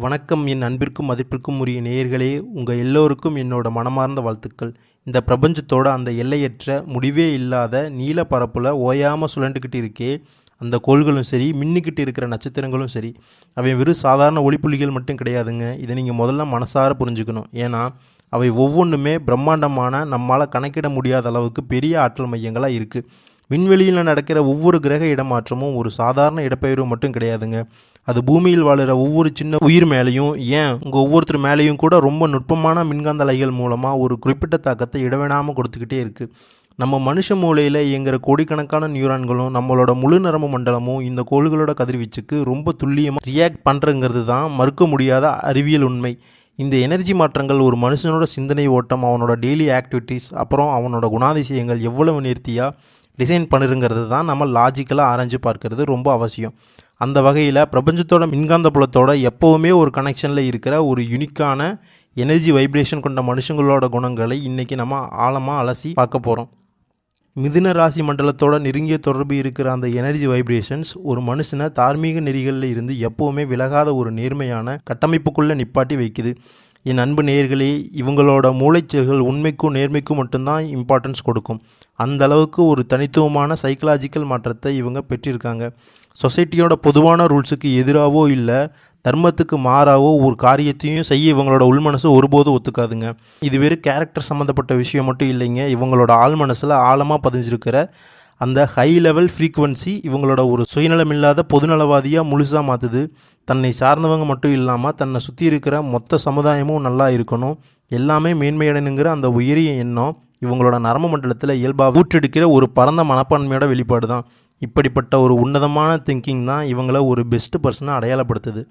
வணக்கம். என் அன்பிற்கும் மதிப்பிற்கும் உரிய நேயர்களே, உங்கள் எல்லோருக்கும் என்னோட மனமார்ந்த வாழ்த்துக்கள். இந்த பிரபஞ்சத்தோட அந்த எல்லையற்ற முடிவே இல்லாத நீல பரப்பில் ஓயாமல் சுழண்டுக்கிட்டு இருக்கே அந்த கோள்களும் சரி, மின்னிக்கிட்டு இருக்கிற நட்சத்திரங்களும் சரி, அவை வெறும் சாதாரண ஒளிப்புள்ளிகள் மட்டும் கிடையாதுங்க. இதை நீங்கள் முதல்ல மனசார புரிஞ்சுக்கணும். ஏன்னா அவை ஒவ்வொன்றுமே பிரம்மாண்டமான, நம்மால் கணக்கிட முடியாத அளவுக்கு பெரிய ஆற்றல் மையங்களாக இருக்குது. விண்வெளியில் நடக்கிற ஒவ்வொரு கிரக இடமாற்றமும் ஒரு சாதாரண இடப்பெயர்வு மட்டும் கிடையாதுங்க. அது பூமியில் வாழுற ஒவ்வொரு சின்ன உயிர் மேலேயும், ஏன் உங்கள் ஒவ்வொருத்தர் மேலேயும் கூட ரொம்ப நுட்பமான மின்காந்த அலைகள் மூலமாக ஒரு குறிப்பிட்ட தாக்கத்தை இடவேணாமல் கொடுத்துக்கிட்டே இருக்குது. நம்ம மனுஷ மூளையில் இயங்குகிற கோடிக்கணக்கான நியூரான்களும் நம்மளோட முழு நரம்பு மண்டலமும் இந்த கோள்களோட கதிர்வீச்சுக்கு ரொம்ப துல்லியமாக ரியாக்ட் பண்ணுறங்கிறது தான் மறுக்க முடியாத அறிவியல் உண்மை. இந்த எனர்ஜி மாற்றங்கள் ஒரு மனுஷனோட சிந்தனை ஓட்டம், அவனோட டெய்லி ஆக்டிவிட்டீஸ், அப்புறம் அவனோட குணாதிசயங்கள் எவ்வளவு நேர்த்தியாக டிசைன் பண்ணுறங்கிறது தான் நம்ம லாஜிக்கலாக ஆராய்ஞ்சு பார்க்கறது ரொம்ப அவசியம். அந்த வகையில் பிரபஞ்சத்தோட மின்காந்த புலத்தோட எப்போவுமே ஒரு கனெக்ஷனில் இருக்கிற ஒரு யூனிக்கான எனர்ஜி வைப்ரேஷன் கொண்ட மனுஷங்களோட குணங்களை இன்றைக்கி நம்ம ஆழமாக அலசி பார்க்க போகிறோம். மிதுன ராசி மண்டலத்தோட நெருங்கிய தொடர்பு இருக்கிற அந்த எனர்ஜி வைப்ரேஷன்ஸ் ஒரு மனுஷனை தார்மீக நெறிகளில் இருந்து எப்போவுமே விலகாத ஒரு நேர்மையான கட்டமைப்புக்குள்ளே நிப்பாட்டி வைக்குது. என் அன்பு நேயர்களே, இவங்களோட மூளைச்செல்கள் உண்மைக்கும் நேர்மைக்கும் மட்டும்தான் இம்பார்ட்டன்ஸ் கொடுக்கும். அந்த அளவுக்கு ஒரு தனித்துவமான சைக்கலாஜிக்கல் மாற்றத்தை இவங்க பெற்றிருக்காங்க. சொசைட்டியோட பொதுவான ரூல்ஸுக்கு எதிராகவோ இல்லை தர்மத்துக்கு மாறாவோ ஒரு காரியத்தையும் செய்ய இவங்களோட உள்மனசு ஒருபோதும் ஒத்துக்காதுங்க. இது வெறும் கேரக்டர் சம்மந்தப்பட்ட விஷயம் மட்டும் இல்லைங்க. இவங்களோட ஆழ் மனசில் ஆழமாக பதிஞ்சிருக்கிற அந்த ஹை லெவல் ஃப்ரீக்குவன்சி இவங்களோட ஒரு சுயநலமில்லாத பொதுநலவாதியாக முழுசாக மாற்றுது. தன்னை சார்ந்தவங்க மட்டும் இல்லாமல் தன்னை சுற்றி இருக்கிற மொத்த சமுதாயமும் நல்லா இருக்கணும், எல்லாமே மேன்மையடைனுங்கிற அந்த உயரிய எண்ணம் இவங்களோட நரம்பு மண்டலத்தில் இயல்பாக ஊற்றெடுக்கிற ஒரு பரந்த மனப்பான்மையோட வெளிப்பாடு தான். இப்படிப்பட்ட ஒரு உன்னதமான திங்கிங் தான் இவங்கள ஒரு பெஸ்ட் பர்சனாக அடையாளப்படுத்துது.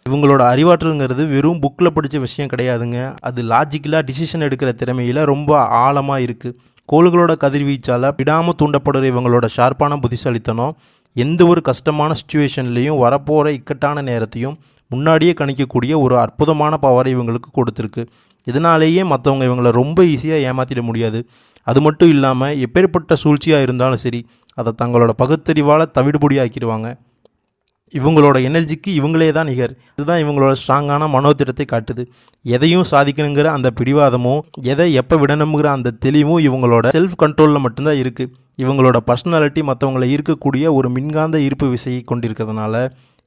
இவங்களோட அறிவாற்றலுங்கிறது வெறும் புக்கில் படித்த விஷயம் கிடையாதுங்க. அது லாஜிக்கலாக டிசிஷன் எடுக்கிற திறமையில் ரொம்ப ஆழமாக இருக்குது. கோள்களோட கதிர்வீச்சால் விடாமல் தூண்டப்படுற இவங்களோட ஷார்ப்பான புத்திசாலித்தனம் எந்த ஒரு கஷ்டமான சுச்சுவேஷன்லேயும் வரப்போகிற இக்கட்டான நேரத்தையும் முன்னாடியே கணிக்கக்கூடிய ஒரு அற்புதமான பவரை இவங்களுக்கு கொடுத்துருக்கு. இதனாலேயே மற்றவங்க இவங்களை ரொம்ப ஈஸியாக ஏமாற்றிட முடியாது. அது மட்டும் இல்லாமல் எப்பேற்பட்ட சூழ்ச்சியாக இருந்தாலும் சரி, அதை தங்களோட பகுத்தறிவால் தவிடுபொடியாக்கிடுவாங்க. இவங்களோட எனர்ஜிக்கு இவங்களே தான் நிகர். இதுதான் இவங்களோட ஸ்ட்ராங்கான மனோதிடத்தை காட்டுது. எதையும் சாதிக்கணுங்கிற அந்த பிடிவாதமும், எதை எப்போ விடணுங்கிற அந்த தெளிவும் இவங்களோட செல்ஃப் கண்ட்ரோலில் மட்டும்தான் இருக்குது. இவங்களோட பர்சனாலிட்டி மற்றவங்களை ஈர்க்கக்கூடிய ஒரு மின்காந்த ஈர்ப்பு விசையை கொண்டிருக்கிறதுனால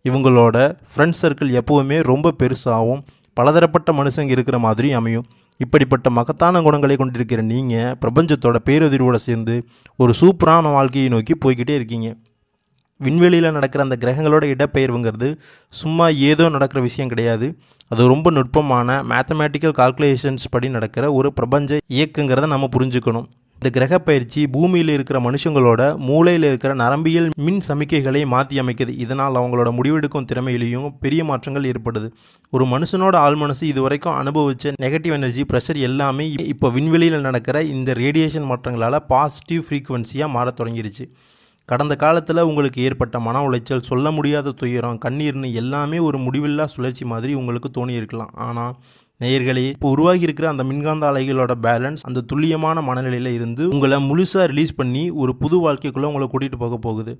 இவங்களோட ஃப்ரெண்ட் சர்க்கிள் எப்போவுமே ரொம்ப பெருசாகவும் பலதரப்பட்ட மனுஷங்க இருக்கிற மாதிரி அமையும். இப்படிப்பட்ட மகத்தான குணங்களை கொண்டிருக்கிற நீங்கள் பிரபஞ்சத்தோட பேரதிர்வோடு சேர்ந்து ஒரு சூப்பரான வாழ்க்கையை நோக்கி போய்கிட்டே இருக்கீங்க. விண்வெளியில் நடக்கிற அந்த கிரகங்களோட இடப்பெயர்வுங்கிறது சும்மா ஏதோ நடக்கிற விஷயம் கிடையாது. அது ரொம்ப நுட்பமான மேத்தமேட்டிக்கல் கால்குலேஷன்ஸ் படி நடக்கிற ஒரு பிரபஞ்ச இயக்கங்கிறத நம்ம புரிஞ்சுக்கணும். இந்த கிரக பயிற்சி பூமியில் இருக்கிற மனுஷங்களோட மூளையில் இருக்கிற நரம்பியல் மின் சமிக்கைகளை மாற்றி அமைக்குது. இதனால் அவங்களோட முடிவெடுக்கும் திறமையிலையும் பெரிய மாற்றங்கள் ஏற்படுது. ஒரு மனுஷனோட ஆழ்மனசு இதுவரைக்கும் அனுபவித்த நெகட்டிவ் எனர்ஜி, ப்ரெஷர் எல்லாமே இப்போ விண்வெளியில் நடக்கிற இந்த ரேடியேஷன் மாற்றங்களால் பாசிட்டிவ் ஃப்ரீக்குவன்சியாக மாற தொடங்கிருச்சு. கடந்த காலத்தில் உங்களுக்கு ஏற்பட்ட மன உளைச்சல், சொல்ல முடியாத துயரம், கண்ணீர்னு எல்லாமே ஒரு முடிவில்லா சுழற்சி மாதிரி உங்களுக்கு தோணியிருக்கலாம். ஆனால் நேயர்களே, இப்போ உருவாகி இருக்கிற அந்த மின்காந்த அலைகளோட பேலன்ஸ் அந்த துல்லியமான மனநிலையில் இருந்து உங்களை முழுசாக ரிலீஸ் பண்ணி ஒரு புது வாழ்க்கைக்குள்ளே உங்களை கூட்டிகிட்டு போக போகுது.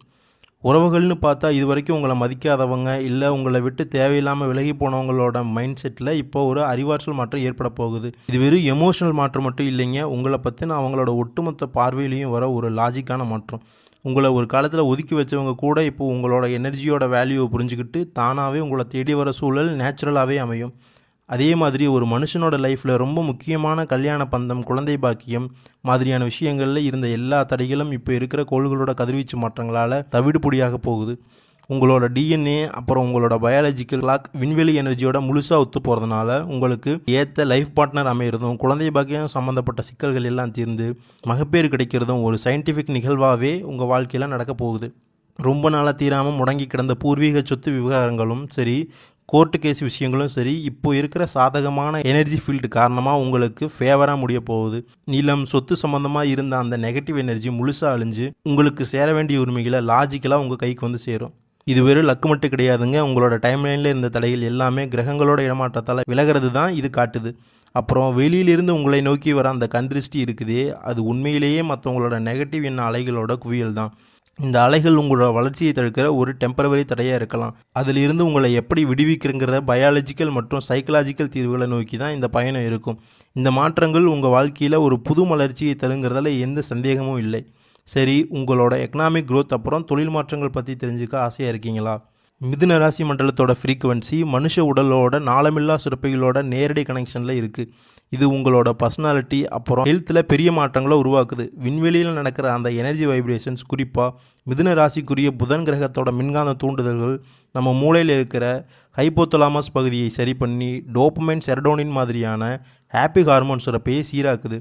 உறவுகள்னு பார்த்தா இது வரைக்கும் உங்களை மதிக்காதவங்க, இல்லை உங்களை விட்டு தேவையில்லாமல் விலகி போனவங்களோட மைண்ட் செட்டில் இப்போ ஒரு அறிவாற்றல் மாற்றம் ஏற்பட போகுது. இது வெறும் எமோஷனல் மாற்றம் மட்டும் இல்லைங்க, உங்களை பற்றின அவங்களோட ஒட்டுமொத்த பார்வையிலையும் வர ஒரு லாஜிக்கான மாற்றம். உங்களை ஒரு காலத்தில் ஒதுக்கி வச்சவங்க கூட இப்போ உங்களோட எனர்ஜியோட வேல்யூவை புரிஞ்சுக்கிட்டு தானாகவே உங்களை தேடி வர சூழல் நேச்சுரலாகவே அமையும். அதே மாதிரி ஒரு மனுஷனோட லைஃப்பில் ரொம்ப முக்கியமான கல்யாண பந்தம், குழந்தை பாக்கியம் மாதிரியான விஷயங்களில் இருந்த எல்லா தடைகளும் இப்போ இருக்கிற கோள்களோட கதிர்வீச்சு மாற்றங்களால் தவிடுபொடியாக போகுது. உங்களோட டிஎன்ஏ அப்புறம் உங்களோட பயாலஜிக்கல் கிளாக் விண்வெளி எனர்ஜியோட முழுசாக ஒத்து போகிறதுனால உங்களுக்கு ஏற்ற லைஃப் பார்ட்னர் அமைகிறதும், குழந்தை பாக்கியம் சம்மந்தப்பட்ட சிக்கல்கள் எல்லாம் தீர்ந்து மகப்பேறு கிடைக்கிறதும் ஒரு சயின்டிஃபிக் நிகழ்வாகவே உங்கள் வாழ்க்கையில் நடக்க போகுது. ரொம்ப நாளாக தீராமல் முடங்கி கிடந்த பூர்வீக சொத்து விவகாரங்களும் சரி, கோர்ட்டு கேஸ் விஷயங்களும் சரி, இப்போ இருக்கிற சாதகமான எனர்ஜி ஃபீல்டு காரணமாக உங்களுக்கு ஃபேவராக முடிய போகுது. நிலம், சொத்து சம்மந்தமாக இருந்த அந்த நெகட்டிவ் எனர்ஜி முழுசாக அழிஞ்சு உங்களுக்கு சேர வேண்டிய உரிமைகளை லாஜிக்கலாக உங்கள் கைக்கு வந்து சேரும். இது வெறும் லக்கு மட்டும் கிடையாதுங்க. உங்களோட டைம்லைனில் இருந்த தடைகள் எல்லாமே கிரகங்களோட இடமாற்றத்தால் விலகிறது தான் இது காட்டுது. அப்புறம் வெளியிலிருந்து உங்களை நோக்கி வர அந்த கண் திருஷ்டி இருக்குதே, அது உண்மையிலேயே மற்றவங்களோட நெகட்டிவ் எண்ண அலைகளோட குவியல் தான். இந்த அலைகள் உங்களோட வளர்ச்சியை தடுக்கிற ஒரு டெம்பரவரி தடையாக இருக்கலாம். அதிலிருந்து உங்களை எப்படி விடுவிக்கிறங்கிற பயாலஜிக்கல் மற்றும் சைக்கலாஜிக்கல் தீர்வுகளை நோக்கி தான் இந்த பயணம் இருக்கும். இந்த மாற்றங்கள் உங்கள் வாழ்க்கையில் ஒரு புது மலர்ச்சியை தருங்கிறதுல எந்த சந்தேகமும் இல்லை. சரி, உங்களோட எக்கனாமிக் growth அப்புறம் தொழில் மாற்றங்கள் பற்றி தெரிஞ்சுக்க ஆசையாக இருக்கீங்களா? மிதுன ராசி மண்டலத்தோட ஃப்ரீக்குவன்சி மனுஷ உடலோட நாளமில்லா சுரப்பிகளோட நேரடி கனெக்ஷனில் இருக்குது. இது உங்களோட பர்சனாலிட்டி அப்புறம் ஹெல்த்தில் பெரிய மாற்றங்களை உருவாக்குது. விண்வெளியில் நடக்கிற அந்த எனர்ஜி வைப்ரேஷன்ஸ், குறிப்பாக மிதுன ராசிக்குரிய புதன் கிரகத்தோட மின்காந்த தூண்டுதல்கள் நம்ம மூளையில் இருக்கிற ஹைப்போதலாமஸ் பகுதியை சரி பண்ணி டோபமைன், செரடோனின் மாதிரியான ஹாப்பி ஹார்மோன் சுரப்பையை சீராக்குது.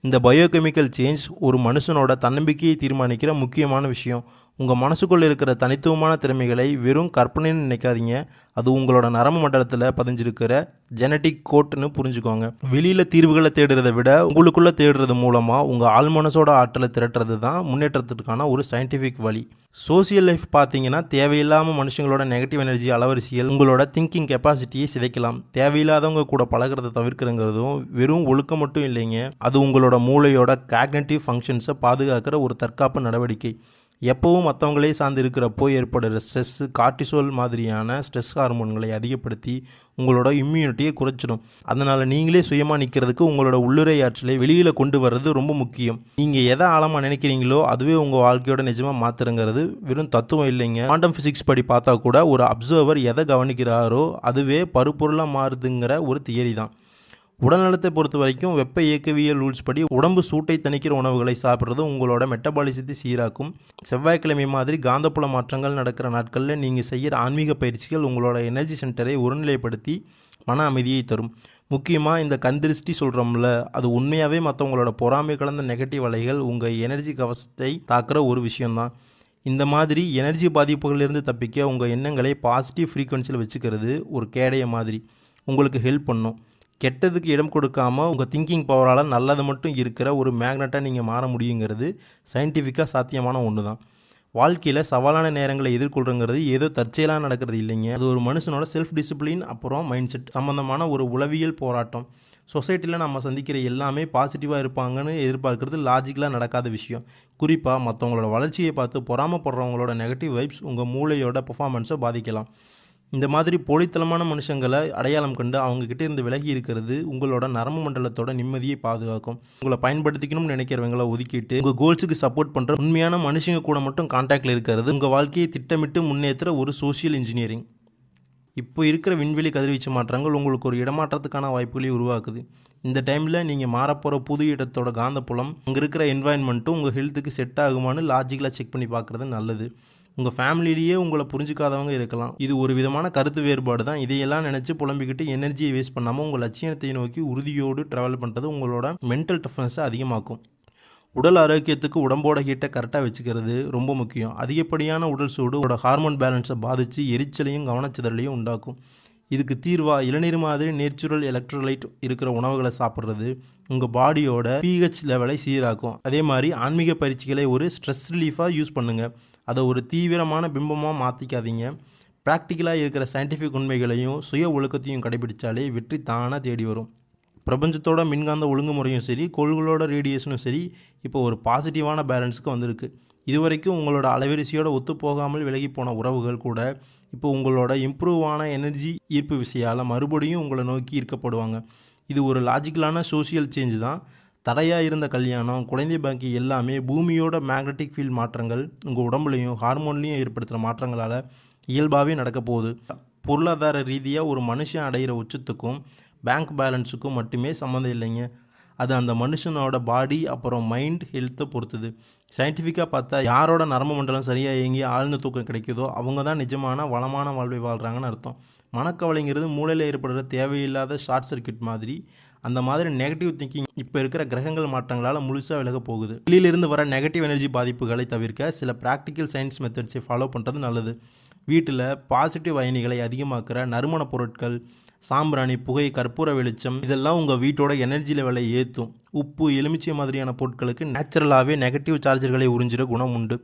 இந்த பயோகெமிக்கல் சேஞ்ச் ஒரு மனுஷனோட தன்னம்பிக்கையை தீர்மானிக்கிற முக்கியமான விஷயம். உங்கள் மனசுக்குள்ளே இருக்கிற தனித்துவமான திறமைகளை வெறும் கற்பனைன்னு நினைக்காதீங்க. அது உங்களோட நரம்பு மண்டலத்தில் பதிஞ்சிருக்கிற ஜெனட்டிக் கோட்னு புரிஞ்சுக்கோங்க. வெளியில் தீர்வுகளை தேடுறதை விட உங்களுக்குள்ளே தேடுறது மூலமாக உங்கள் ஆழ்மனசோட ஆற்றலை திரட்டுறது தான் முன்னேற்றத்துக்கான ஒரு சயின்டிஃபிக் வழி. சோசியல் லைஃப் பார்த்தீங்கன்னா தேவையில்லாமல் மனுஷங்களோட நெகட்டிவ் எனர்ஜி அலவரிசைகள் உங்களோட திங்கிங் கெப்பாசிட்டியை சிதைக்கலாம். தேவையில்லாதவங்க கூட பழகிறத தவிர்க்கிறங்கிறதும் வெறும் ஒழுக்கம் மட்டும் இல்லைங்க, அது உங்களோட மூளையோட காக்னிட்டிவ் ஃபங்க்ஷன்ஸை பாதுகாக்கிற ஒரு தற்காப்பு நடவடிக்கை. எப்பவும் மற்றவங்களே சார்ந்து இருக்கிறப்போ ஏற்படுற ஸ்ட்ரெஸ்ஸு கார்டிசோல் மாதிரியான ஸ்ட்ரெஸ் ஹார்மோன்களை அதிகப்படுத்தி உங்களோட இம்யூனிட்டியை குறைச்சிடும். அதனால் நீங்களே சுயமாக நிற்கிறதுக்கு உங்களோட உள்ளுரை ஆற்றலை வெளியில் கொண்டு வர்றது ரொம்ப முக்கியம். நீங்கள் எதை ஆழமாக நினைக்கிறீங்களோ அதுவே உங்கள் வாழ்க்கையோட நிஜமாக மாற்றுறங்கிறது வெறும் தத்துவம் இல்லைங்க. குவாண்டம் ஃபிசிக்ஸ் படி பார்த்தா கூட ஒரு அப்சர்வர் எதை கவனிக்கிறாரோ அதுவே பருப்பொருளாக மாறுதுங்கிற ஒரு தியரி தான். உடல்நலத்தை பொறுத்த வரைக்கும் வெப்ப இயக்கவியல் ரூல்ஸ் படி உடம்பு சூட்டை தணிக்கிற உணவுகளை சாப்பிட்றது உங்களோட மெட்டபாலிசத்தை சீராக்கும். செவ்வாய்க்கிழமை மாதிரி காந்தப்புல மாற்றங்கள் நடக்கிற நாட்களில் நீங்கள் செய்கிற ஆன்மீக பயிற்சிகள் உங்களோட எனர்ஜி சென்டரை ஒருநிலைப்படுத்தி மன அமைதியை தரும். முக்கியமாக இந்த கண்திருஷ்டி சொல்கிறோம்ல, அது உண்மையாகவே மற்றவங்களோட பொறாமை கலந்த நெகட்டிவ் அலைகள் உங்கள் எனர்ஜி கவசத்தை தாக்குற ஒரு விஷயந்தான். இந்த மாதிரி எனர்ஜி பாதிப்புகளிலிருந்து தப்பிக்க உங்கள் எண்ணங்களை பாசிட்டிவ் ஃப்ரீக்வன்சியில் வச்சுக்கிறது ஒரு கேடைய மாதிரி உங்களுக்கு ஹெல்ப் பண்ணும். கெட்டதுக்கு இடம் கொடுக்காமல் உங்கள் திங்கிங் பவரால் நல்லது மட்டும் இருக்கிற ஒரு மேக்னட்டாக நீங்கள் மாற முடியுங்கிறது சயின்டிஃபிக்காக சாத்தியமான ஒன்று தான். வாழ்க்கையில் சவாலான நேரங்களை எதிர்கொள்கிறங்கிறது ஏதோ தற்செயலாக நடக்கிறது இல்லைங்க, அது ஒரு மனுஷனோட செல்ஃப் டிசிப்ளின் அப்புறம் மைண்ட் செட் சம்மந்தமான ஒரு உளவியல் போராட்டம். சொசைட்டியில் நம்ம சந்திக்கிற எல்லாமே பாசிட்டிவாக இருப்பாங்கன்னு எதிர்பார்க்கறது லாஜிக்கலாக நடக்காத விஷயம். குறிப்பாக மற்றவங்களோட வளர்ச்சியை பார்த்து பொறாமப்படுறவங்களோட நெகட்டிவ் வைப்ஸ் உங்கள் மூளையோட பெர்ஃபார்மன்ஸை பாதிக்கலாம். இந்த மாதிரி போலித்தனமான மனுஷங்களை அடையாளம் கண்டு அவங்கக்கிட்ட இருந்து விலகி இருக்கிறது உங்களோட நரம்பு மண்டலத்தோட நிம்மதியை பாதுகாக்கும். உங்களை பயன்படுத்திக்கணும்னு நினைக்கிறவங்களை ஒதுக்கிட்டு உங்கள் கோல்ஸுக்கு சப்போர்ட் பண்ணுற உண்மையான மனுஷங்க கூட மட்டும் கான்டாக்டில் இருக்கிறது உங்கள் வாழ்க்கையை திட்டமிட்டு முன்னேற்ற ஒரு சோஷியல் இன்ஜினியரிங். இப்போ இருக்கிற விண்வெளி கதிர்வீச்சு மாற்றங்கள் உங்களுக்கு ஒரு இடமாற்றத்துக்கான வாய்ப்புகளை உருவாக்குது. இந்த டைமில் நீங்கள் மாறப்போகிற புது இடத்தோட காந்தப்புலம் அங்கே இருக்கிற என்வாயன்மெண்ட்டும் உங்கள் ஹெல்த்துக்கு செட் ஆகுமான்னு லாஜிக்கலாக செக் பண்ணி பார்க்குறது நல்லது. உங்கள் ஃபேமிலியிலேயே உங்களை புரிஞ்சுக்காதவங்க இருக்கலாம். இது ஒரு விதமான கருத்து வேறுபாடு தான். இதையெல்லாம் நினச்சி புலம்பிக்கிட்டு எனர்ஜியை வேஸ்ட் பண்ணாமல் உங்கள் லட்சியத்தை நோக்கி உறுதியோடு ட்ராவல் பண்ணுறது உங்களோட மென்டல் டஃப்னஸை அதிகமாக்கும். உடல் ஆரோக்கியத்துக்கு உடம்போட ஹீட்டை கரெக்டாக வச்சுக்கிறது ரொம்ப முக்கியம். அதிகப்படியான உடல் சூடு உங்களோட ஹார்மோன் பேலன்ஸை பாதித்து எரிச்சலையும் கவனச்சிதறலையும் உண்டாக்கும். இதுக்கு தீர்வாக இளநீர் மாதிரி நேச்சுரல் எலக்ட்ரோலைட் இருக்கிற உணவுகளை சாப்பிட்றது உங்கள் பாடியோட pH லெவலை சீராக்கும். அதே மாதிரி ஆன்மீக பயிற்சிகளை ஒரு ஸ்ட்ரெஸ் ரிலீஃபாக யூஸ் பண்ணுங்கள். அதை ஒரு தீவிரமான பிம்பமாக மாற்றிக்காதீங்க. ப்ராக்டிக்கலாக இருக்கிற சயின்டிஃபிக் உண்மைகளையும் சுய ஒழுக்கத்தையும் கடைபிடித்தாலே வெற்றி தானாக தேடி வரும். பிரபஞ்சத்தோட மின்காந்த ஒழுங்குமுறையும் சரி, கோள்களோட ரேடியேஷனும் சரி இப்போ ஒரு பாசிட்டிவான பேலன்ஸுக்கு வந்திருக்கு. இதுவரைக்கும் உங்களோட அலைவரிசையோட ஒத்து போகாமல் விலகி போன உறவுகள் கூட இப்போ உங்களோட இம்ப்ரூவான எனர்ஜி ஈர்ப்பு விசையால் மறுபடியும் உங்களை நோக்கி ஈர்க்கப்படுவாங்க. இது ஒரு லாஜிக்கலான சோஷியல் சேஞ்ச் தான். தடையாக இருந்த கல்யாணம், குழந்தை பாக்கி எல்லாமே பூமியோட மேக்னட்டிக் ஃபீல்ட் மாற்றங்கள் உங்கள் உடம்புலையும் ஹார்மோன்லையும் ஏற்படுத்துகிற மாற்றங்களால் இயல்பாகவே நடக்க போகுது. பொருளாதார ரீதியாக ஒரு மனுஷன் அடைகிற உச்சத்துக்கும் பேங்க் பேலன்ஸுக்கும் மட்டுமே சம்மந்தம் இல்லைங்க. அது அந்த மனுஷனோட பாடி அப்புறம் மைண்ட் ஹெல்த்தை பொறுத்துது. சயின்டிஃபிக்காக பார்த்தா யாரோட நரம்பு மண்டலம் சரியாக இயங்கி ஆழ்ந்த தூக்கம் கிடைக்குதோ அவங்க தான் நிஜமான வளமான வாழ்வை வாழ்கிறாங்கன்னு அர்த்தம். மனக்கவலைங்கிறது மூளையில் ஏற்படுற தேவையில்லாத ஷார்ட் சர்க்கியூட் மாதிரி. அந்த மாதிரி நெகட்டிவ் திங்கிங் இப்போ இருக்கிற கிரகங்கள் மாற்றங்களால் முழுசாக விலக போகுது. வெளியிலிருந்து வர நெகட்டிவ் எனர்ஜி பாதிப்புகளை தவிர்க்க சில ப்ராக்டிக்கல் சயின்ஸ் மெத்தட்ஸை ஃபாலோ பண்ணுறது நல்லது. வீட்டில் பாசிட்டிவ் அயனிகளை அதிகமாக்குற நறுமண பொருட்கள், சாம்பிராணி, புகை, கற்பூர வெளிச்சம் இதெல்லாம் உங்கள் வீட்டோட எனர்ஜி லெவலை ஏற்றும். உப்பு, எலுமிச்சை மாதிரியான பொருட்களுக்கு நேச்சுரலாகவே நெகட்டிவ் சார்ஜர்களை உறிஞ்சிற குணம் உண்டு.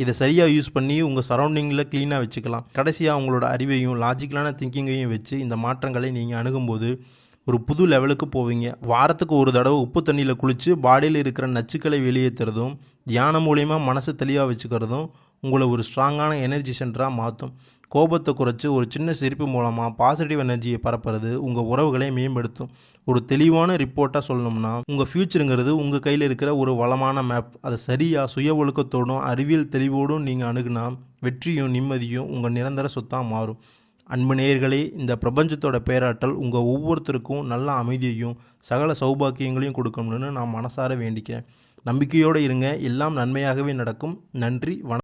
இதை சரியாக யூஸ் பண்ணி உங்கள் சரௌண்டிங்கில் க்ளீனாக வச்சுக்கலாம். கடைசியாக உங்களோட அறிவையும் லாஜிக்கலான திங்கிங்கையும் வச்சு இந்த மாற்றங்களை நீங்கள் அணுகும்போது ஒரு புது லெவலுக்கு போவீங்க. வாரத்துக்கு ஒரு தடவை உப்பு தண்ணியில் குளித்து பாடியில் இருக்கிற நச்சுக்களை வெளியேற்றுறதும், தியானம் மூலயமா மனசை தெளிவாக வச்சுக்கிறதும் உங்களை ஒரு ஸ்ட்ராங்கான எனர்ஜி சென்டராக மாற்றும். கோபத்தை குறைச்சி ஒரு சின்ன சிரிப்பு மூலமாக பாசிட்டிவ் எனர்ஜியை பரப்புறது உங்கள் உறவுகளை மேம்படுத்தும். ஒரு தெளிவான ரிப்போர்ட்டாக சொல்லணும்னா, உங்கள் ஃப்யூச்சருங்கிறது உங்கள் கையில் இருக்கிற ஒரு வளமான மேப். அதை சரியாக சுய ஒழுக்கத்தோடும் அறிவியல் தெளிவோடும் நீங்கள் அணுகுனா வெற்றியும் நிம்மதியும் உங்கள் நிரந்தர சொத்தாக மாறும். அன்பு நேயர்களே, இந்த பிரபஞ்சத்தோட பேராற்றல் உங்கள் ஒவ்வொருத்தருக்கும் நல்ல அமைதியையும் சகல சௌபாக்கியங்களையும் கொடுக்கணும்னு நான் மனசார வேண்டிக்கிறேன். நம்பிக்கையோடு இருங்க, எல்லாம் நன்மையாகவே நடக்கும். நன்றி, வணக்கம்.